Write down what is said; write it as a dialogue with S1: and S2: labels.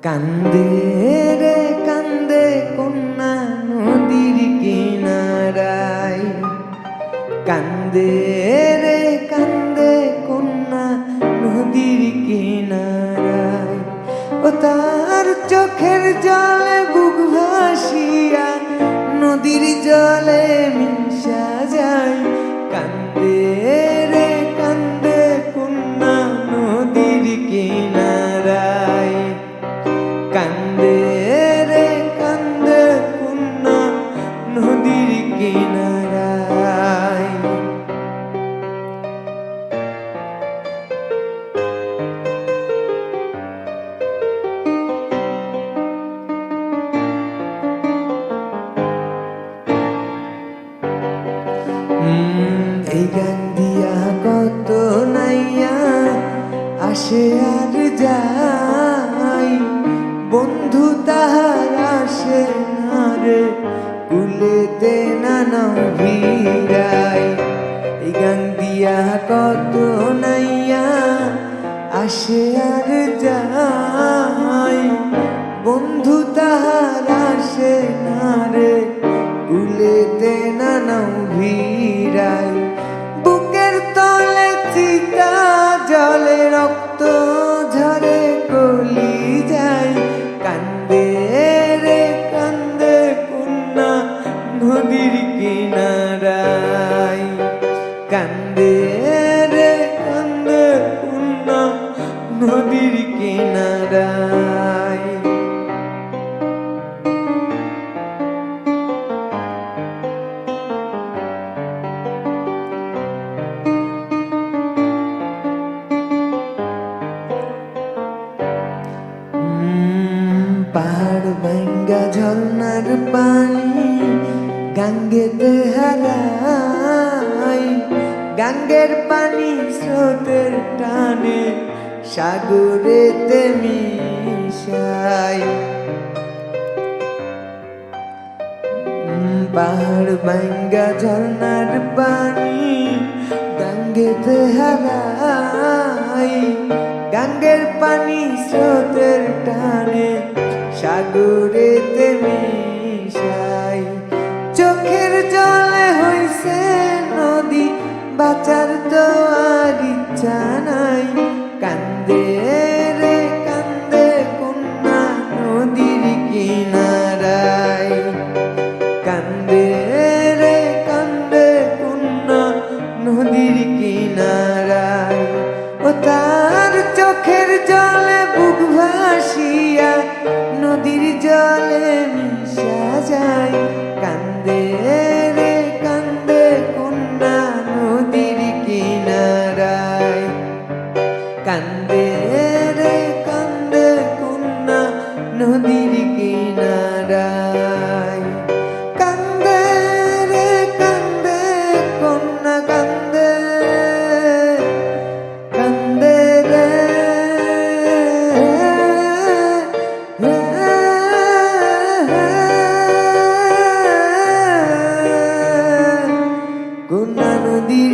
S1: কান্দে রে কান্দে কন্যা নদীর কিনারায়, কান্দে রে কান্দে কন্যা নদীর কিনারায়। ও তার চোখের জলে বুক ভাসিয়া নদীর জলে মিশা যায়। কান্দে রে কান্দে কন্যা নদীর কিনারায়, কান্দে রে কান্দে কন্যা নদীর কিনারায়। এই গান দিয়া কত নাইয়া আসে আর যাই, বন্ধু তাহার আসে না রে কুলেতে নানাও ভিড়াই। এই গান দিয়া কত নাইয়া আসে আর যাই, বন্ধু তাহার আসে না রে কুলেতে নানাও ভিড়াই। বুকের তলে চিতা জলে রক্ত ঝরে কলি যায়। কান্দে রে কান্দে কন্যা নদীর কিনারায়, কান্দে রে কান্দে কন্যা নদীর কিনারায়। পাহাড় ভাঙ্গা ঝর্ণার পানি গাঙ্গেতে হারাই, গাঙ্গের পানি স্রোতের টানে সাগরেতে মিশাই। পাহাড় ভাঙ্গা ঝর্ণার পানি গাঙ্গেতে হারাই, গাঙ্গের পানি স্রোতের টানে সাগরেতে মিশাই। চোখের জলে হইছে নদী বাঁচার তো আর ইচ্ছা নাই। কান্দে রে কান্দে কন্যা নদীর কিনারায়, কান্দে রে কান্দে কন্যা নদীর কিনারায়। ও তার চোখের জলে বুক ভাসিয়া নদীর জলে মিশা যায়। কান্দে রে কান্দে কন্যা নদীর কিনারায়, কান্দে রে কান্দে কন্যা নদীর কিনারায়। কান্দে রে কান্দে কন্যা কান্দে, কান্দে রে কন্যা নদীর